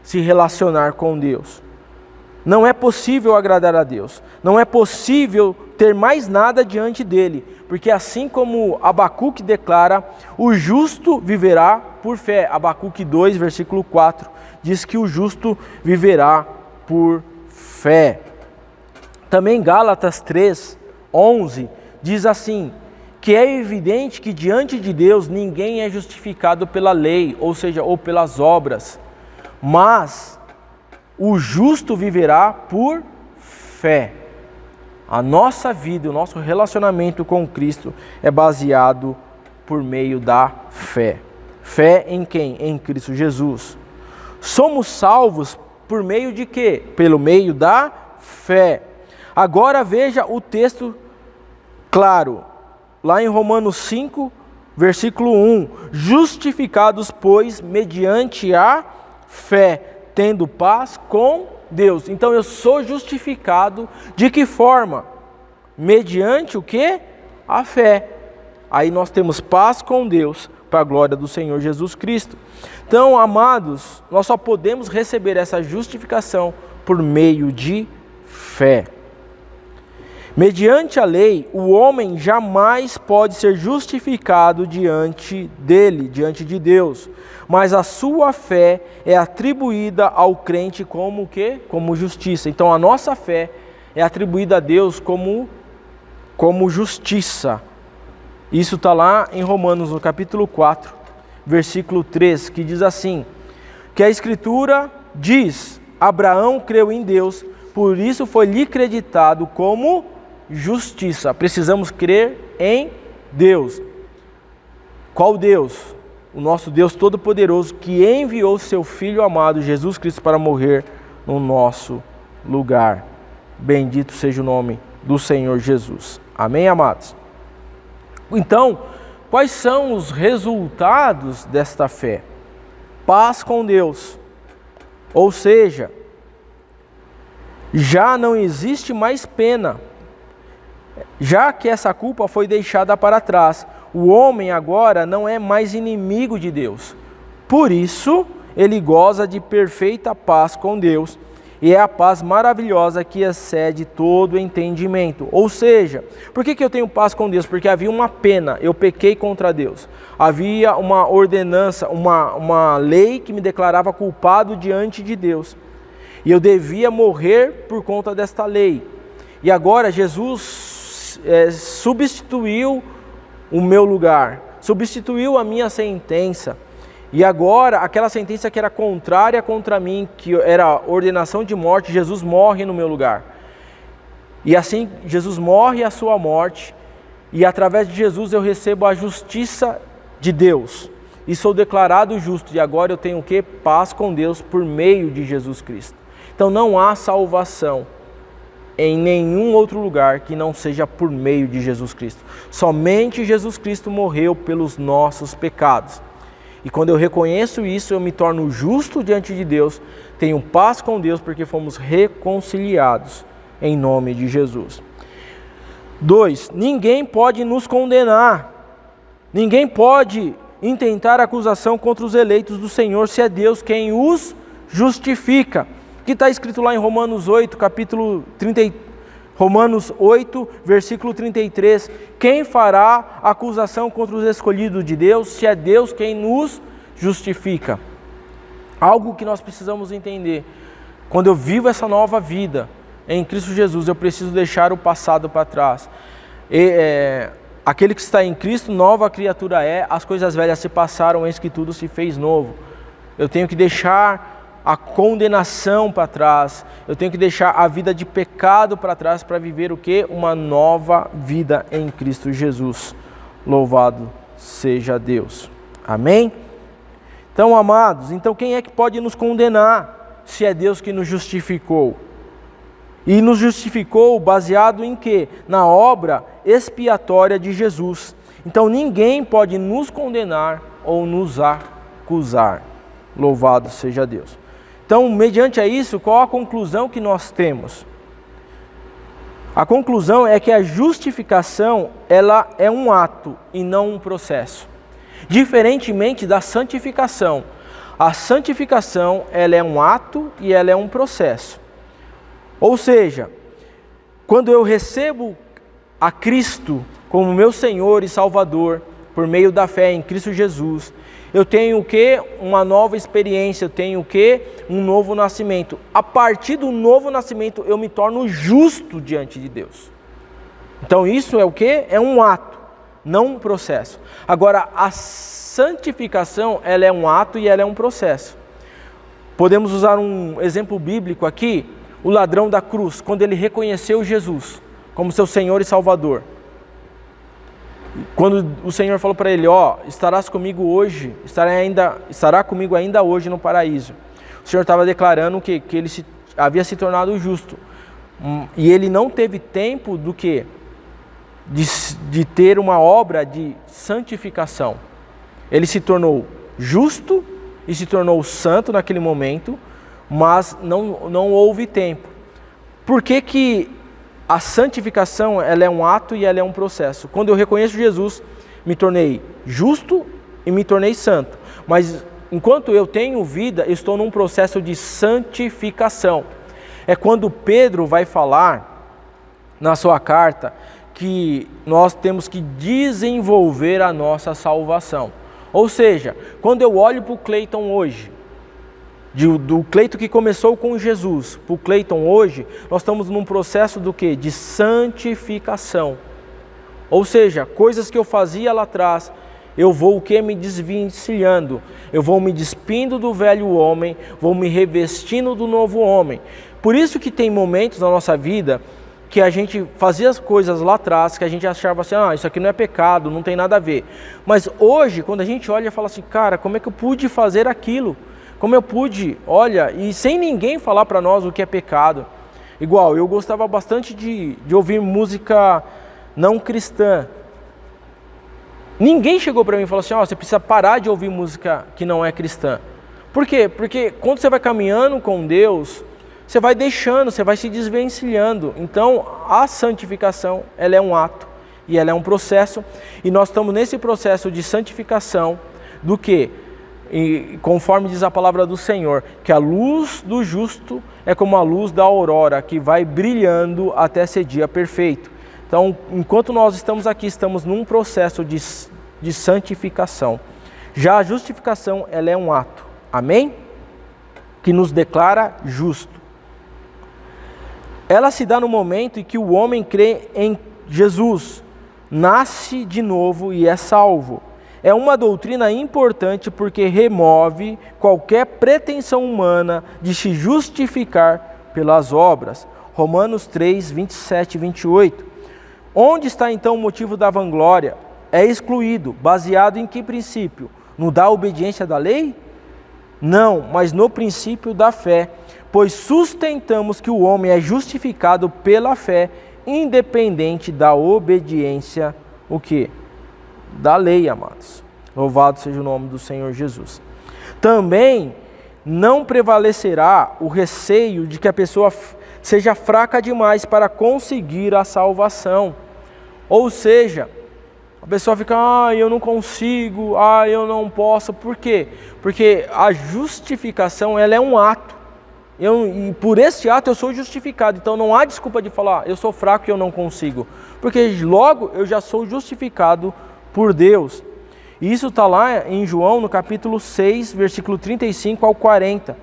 se relacionar com Deus. Não é possível agradar a Deus. Não é possível ter mais nada diante dele. Porque assim como Abacuque declara, o justo viverá por fé. Abacuque 2, versículo 4, diz que o justo viverá por fé. Também Gálatas 3, 11, diz assim, que é evidente que diante de Deus ninguém é justificado pela lei, ou seja, ou pelas obras, mas o justo viverá por fé. A nossa vida, o nosso relacionamento com Cristo é baseado por meio da fé. Fé em quem? Em Cristo Jesus. Somos salvos por meio de quê? Pelo meio da fé. Agora veja o texto claro. lá em Romanos 5, versículo 1. Justificados, pois, mediante a fé, tendo paz com Deus. Então eu sou justificado de que forma? Mediante o quê? A fé. Aí nós temos paz com Deus, para a glória do Senhor Jesus Cristo. Então, amados, nós só podemos receber essa justificação por meio de fé. Mediante a lei, o homem jamais pode ser justificado diante dele, diante de Deus. Mas a sua fé é atribuída ao crente como o quê? Como justiça. Então a nossa fé é atribuída a Deus como justiça. Isso está lá em Romanos, no capítulo 4, versículo 3, que diz assim, que a Escritura diz, Abraão creu em Deus, por isso foi lhe creditado como justiça. Precisamos crer em Deus. Qual Deus? O nosso Deus Todo-Poderoso, que enviou seu Filho amado, Jesus Cristo, para morrer no nosso lugar. Bendito seja o nome do Senhor Jesus. Amém, amados? Então, quais são os resultados desta fé? Paz com Deus. Ou seja, já não existe mais pena, já que essa culpa foi deixada para trás. O homem agora não é mais inimigo de Deus. Por isso, ele goza de perfeita paz com Deus. E é a paz maravilhosa que excede todo entendimento. Ou seja, por que eu tenho paz com Deus? Porque havia uma pena, eu pequei contra Deus. Havia uma ordenança, uma lei que me declarava culpado diante de Deus. E eu devia morrer por conta desta lei. E agora Jesus substituiu o meu lugar, substituiu a minha sentença. E agora, aquela sentença que era contrária contra mim, que era ordenação de morte, Jesus morre no meu lugar. E assim, Jesus morre a sua morte, e através de Jesus eu recebo a justiça de Deus. E sou declarado justo, e agora eu tenho o quê? Paz com Deus por meio de Jesus Cristo. Então não há salvação em nenhum outro lugar que não seja por meio de Jesus Cristo. Somente Jesus Cristo morreu pelos nossos pecados. E quando eu reconheço isso, eu me torno justo diante de Deus, tenho paz com Deus porque fomos reconciliados em nome de Jesus. 2. Ninguém pode nos condenar. Ninguém pode intentar acusação contra os eleitos do Senhor se é Deus quem os justifica. Que está escrito lá em Romanos 8, Romanos 8, versículo 33, quem fará acusação contra os escolhidos de Deus, se é Deus quem nos justifica? Algo que nós precisamos entender, quando eu vivo essa nova vida em Cristo Jesus, eu preciso deixar o passado para trás. Aquele que está em Cristo, nova criatura é, as coisas velhas se passaram, eis que tudo se fez novo. Eu tenho que deixar a condenação para trás, eu tenho que deixar a vida de pecado para trás para viver o quê? Uma nova vida em Cristo Jesus. Louvado seja Deus. Amém? Então, amados, quem é que pode nos condenar se é Deus que nos justificou? E nos justificou baseado em quê? Na obra expiatória de Jesus. Então ninguém pode nos condenar ou nos acusar. Louvado seja Deus. Então, mediante a isso, qual a conclusão que nós temos? A conclusão é que a justificação, ela é um ato e não um processo. Diferentemente da santificação. A santificação, ela é um ato e ela é um processo. Ou seja, quando eu recebo a Cristo como meu Senhor e Salvador, por meio da fé em Cristo Jesus, eu tenho o quê? Uma nova experiência, eu tenho o quê? Um novo nascimento. A partir do novo nascimento, eu me torno justo diante de Deus. Então isso é o quê? É um ato, não um processo. Agora, a santificação, ela é um ato e ela é um processo. Podemos usar um exemplo bíblico aqui, o ladrão da cruz, quando ele reconheceu Jesus como seu Senhor e Salvador. Quando o Senhor falou para ele, estarás comigo hoje, estará comigo ainda hoje no paraíso. O Senhor estava declarando que ele havia se tornado justo. E ele não teve tempo do quê? de ter uma obra de santificação. Ele se tornou justo e se tornou santo naquele momento, mas não houve tempo. Por que a santificação ela é um ato e ela é um processo? Quando eu reconheço Jesus, me tornei justo e me tornei santo. Mas enquanto eu tenho vida, eu estou num processo de santificação. É quando Pedro vai falar na sua carta que nós temos que desenvolver a nossa salvação. Ou seja, quando eu olho para o Cleiton hoje, do Cleiton que começou com Jesus, para o Cleiton hoje, nós estamos num processo do quê? De santificação. Ou seja, coisas que eu fazia lá atrás, eu vou me desvencilhando, eu vou me despindo do velho homem, vou me revestindo do novo homem. Por isso que tem momentos na nossa vida que a gente fazia as coisas lá atrás, que a gente achava assim, isso aqui não é pecado, não tem nada a ver. Mas hoje, quando a gente olha e fala assim, cara, como é que eu pude fazer aquilo? Como eu pude, olha, e sem ninguém falar para nós o que é pecado. Igual, eu gostava bastante de ouvir música não cristã. Ninguém chegou para mim e falou assim, você precisa parar de ouvir música que não é cristã. Por quê? Porque quando você vai caminhando com Deus, você vai deixando, você vai se desvencilhando. Então, a santificação, ela é um ato e ela é um processo. E nós estamos nesse processo de santificação do quê? E conforme diz a palavra do Senhor, que a luz do justo é como a luz da aurora, que vai brilhando até ser dia perfeito. Então, enquanto nós estamos aqui, estamos num processo de santificação. Já a justificação, ela é um ato, amém? Que nos declara justo. Ela se dá no momento em que o homem crê em Jesus, nasce de novo e é salvo. É uma doutrina importante porque remove qualquer pretensão humana de se justificar pelas obras. Romanos 3, 27 e 28. Onde está então o motivo da vanglória? É excluído, baseado em que princípio? No da obediência da lei? Não, mas no princípio da fé, pois sustentamos que o homem é justificado pela fé, independente da obediência, o quê? Da lei, amados. Louvado seja o nome do Senhor Jesus. Também não prevalecerá o receio de que a pessoa seja fraca demais para conseguir a salvação. Ou seja, a pessoa fica, eu não consigo, eu não posso. Por quê? Porque a justificação, ela é um ato. E por esse ato eu sou justificado. Então não há desculpa de falar, eu sou fraco e eu não consigo. Porque logo eu já sou justificado por Deus. E isso está lá em João, no capítulo 6, versículo 35 ao 40,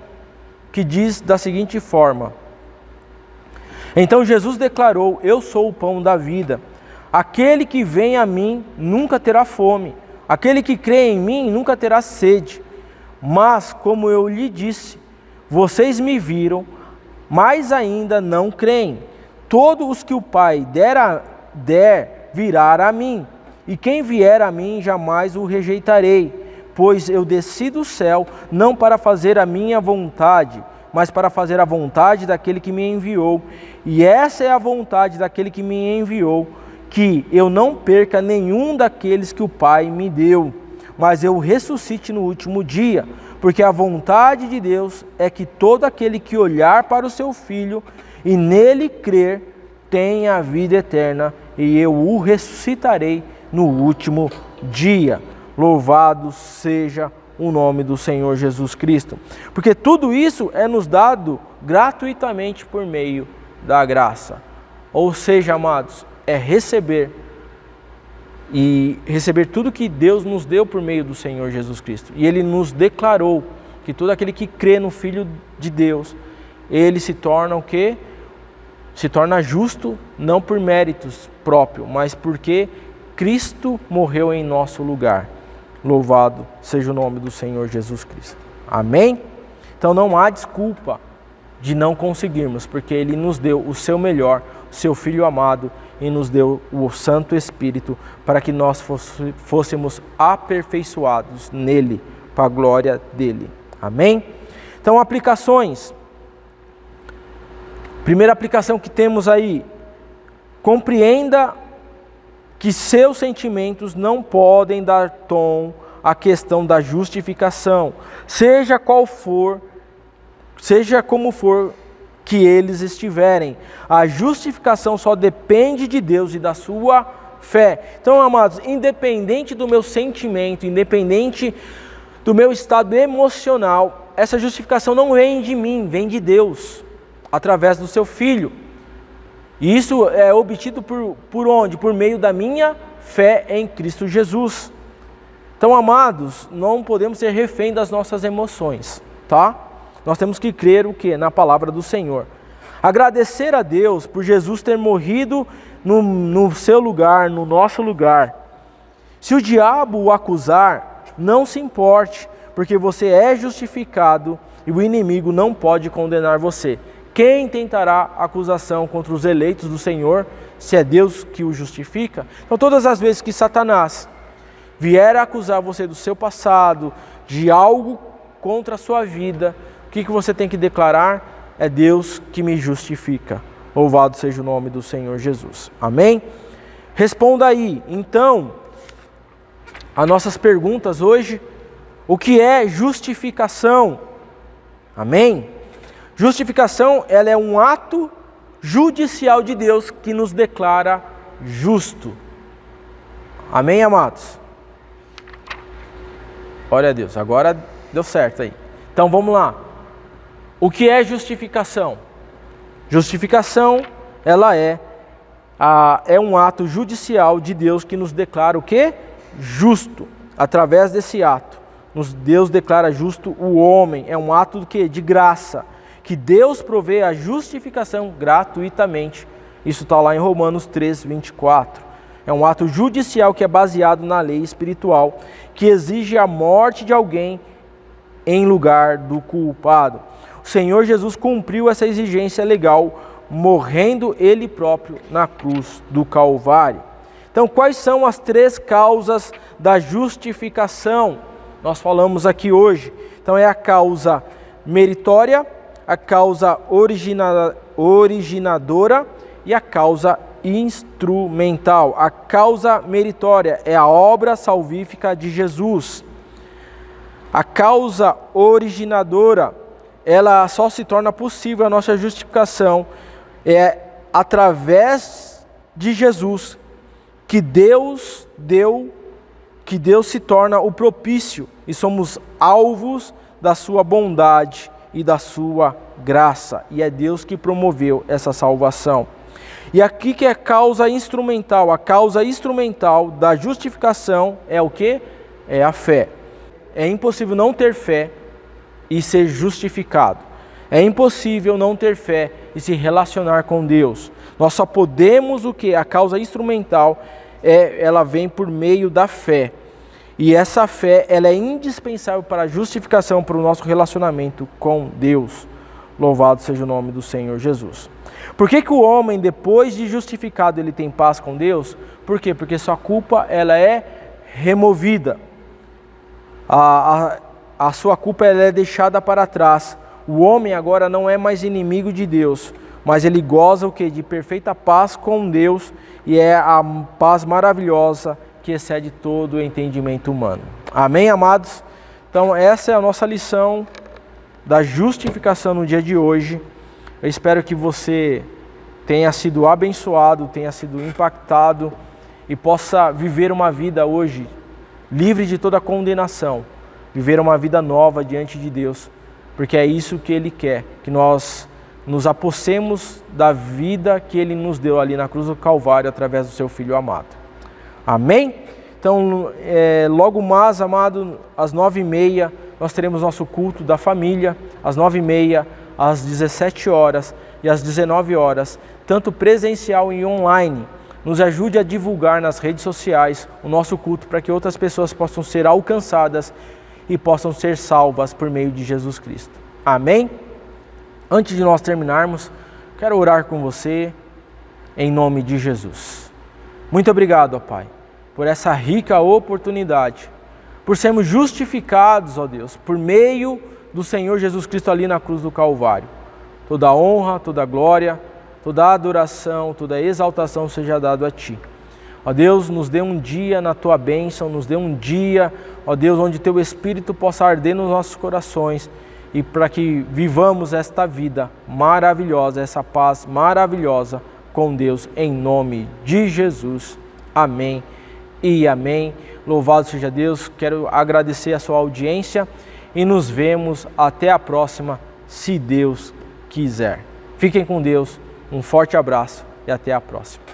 que diz da seguinte forma. Então Jesus declarou, eu sou o pão da vida. Aquele que vem a mim nunca terá fome. Aquele que crê em mim nunca terá sede. Mas, como eu lhe disse, vocês me viram, mas ainda não creem. Todos os que o Pai der virá a mim. E quem vier a mim, jamais o rejeitarei. Pois eu desci do céu, não para fazer a minha vontade, mas para fazer a vontade daquele que me enviou. E essa é a vontade daquele que me enviou, que eu não perca nenhum daqueles que o Pai me deu, mas eu ressuscite no último dia, porque a vontade de Deus é que todo aquele que olhar para o seu Filho e nele crer, tenha a vida eterna, e eu o ressuscitarei no último dia. Louvado seja o nome do Senhor Jesus Cristo. Porque tudo isso é nos dado gratuitamente por meio da graça. Ou seja, amados, é receber tudo que Deus nos deu por meio do Senhor Jesus Cristo. E Ele nos declarou que todo aquele que crê no Filho de Deus, ele se torna o quê? Se torna justo não por méritos próprios, mas porque Cristo morreu em nosso lugar. Louvado seja o nome do Senhor Jesus Cristo. Amém? Então não há desculpa de não conseguirmos, porque Ele nos deu o seu melhor, o seu Filho amado, e nos deu o Santo Espírito para que nós fôssemos aperfeiçoados nele, para a glória dele. Amém? Então, aplicações. Primeira aplicação que temos aí, compreenda que seus sentimentos não podem dar tom à questão da justificação, seja como for que eles estiverem. A justificação só depende de Deus e da sua fé. Então, amados, independente do meu sentimento, independente do meu estado emocional, essa justificação não vem de mim, vem de Deus, através do seu Filho. E isso é obtido por onde? Por meio da minha fé em Cristo Jesus. Então, amados, não podemos ser refém das nossas emoções, tá? Nós temos que crer o quê? Na palavra do Senhor. Agradecer a Deus por Jesus ter morrido no seu lugar, no nosso lugar. Se o diabo o acusar, não se importe, porque você é justificado e o inimigo não pode condenar você. Quem tentará acusação contra os eleitos do Senhor, se é Deus que o justifica? Então, todas as vezes que Satanás vier a acusar você do seu passado, de algo contra a sua vida, o que você tem que declarar? É Deus que me justifica. Louvado seja o nome do Senhor Jesus. Amém? Responda aí, então, as nossas perguntas hoje. O que é justificação? Amém? Justificação, ela é um ato judicial de Deus que nos declara justo. Amém, amados? Glória a Deus, agora deu certo aí. Então vamos lá. O que é justificação? Justificação, ela é um ato judicial de Deus que nos declara o quê? Justo. Através desse ato, Deus declara justo o homem. É um ato do quê? De graça. Que Deus provê a justificação gratuitamente. Isso está lá em Romanos 3, 24. É um ato judicial que é baseado na lei espiritual, que exige a morte de alguém em lugar do culpado. O Senhor Jesus cumpriu essa exigência legal, morrendo Ele próprio na cruz do Calvário. Então, quais são as 3 causas da justificação? Nós falamos aqui hoje. Então, é a causa meritória, a causa originadora e a causa instrumental. A causa meritória é a obra salvífica de Jesus. A causa originadora, ela só se torna possível a nossa justificação através de Jesus, que Deus se torna o propício e somos alvos da sua bondade e da sua graça. E é Deus que promoveu essa salvação. E aqui que é a causa instrumental. A causa instrumental da justificação é o quê? É a fé. É impossível não ter fé e ser justificado. É impossível não ter fé e se relacionar com Deus. Nós só podemos o quê? A causa instrumental, ela vem por meio da fé. E essa fé, ela é indispensável para a justificação, para o nosso relacionamento com Deus. Louvado seja o nome do Senhor Jesus. Por que o homem, depois de justificado, ele tem paz com Deus? Por quê? Porque sua culpa, ela é removida. A sua culpa, ela é deixada para trás. O homem agora não é mais inimigo de Deus, mas ele goza o quê? De perfeita paz com Deus, e é a paz maravilhosa que excede todo o entendimento humano. Amém, amados? Então, essa é a nossa lição da justificação no dia de hoje. Eu espero que você tenha sido abençoado, tenha sido impactado e possa viver uma vida hoje livre de toda condenação, viver uma vida nova diante de Deus, porque é isso que Ele quer, que nós nos apossemos da vida que Ele nos deu ali na cruz do Calvário através do Seu Filho amado. Amém? Então, logo mais, amado, às 9h30, nós teremos nosso culto da família, às 9h30, às 17 horas e às 19 horas, tanto presencial e online. Nos ajude a divulgar nas redes sociais o nosso culto para que outras pessoas possam ser alcançadas e possam ser salvas por meio de Jesus Cristo. Amém? Antes de nós terminarmos, quero orar com você em nome de Jesus. Muito obrigado, ó Pai, por essa rica oportunidade, por sermos justificados, ó Deus, por meio do Senhor Jesus Cristo ali na cruz do Calvário. Toda honra, toda glória, toda adoração, toda exaltação seja dado a Ti. Ó Deus, nos dê um dia na Tua bênção, nos dê um dia, ó Deus, onde Teu Espírito possa arder nos nossos corações e para que vivamos esta vida maravilhosa, essa paz maravilhosa com Deus, em nome de Jesus. Amém e amém. Louvado seja Deus, quero agradecer a sua audiência e nos vemos até a próxima, se Deus quiser. Fiquem com Deus, um forte abraço e até a próxima.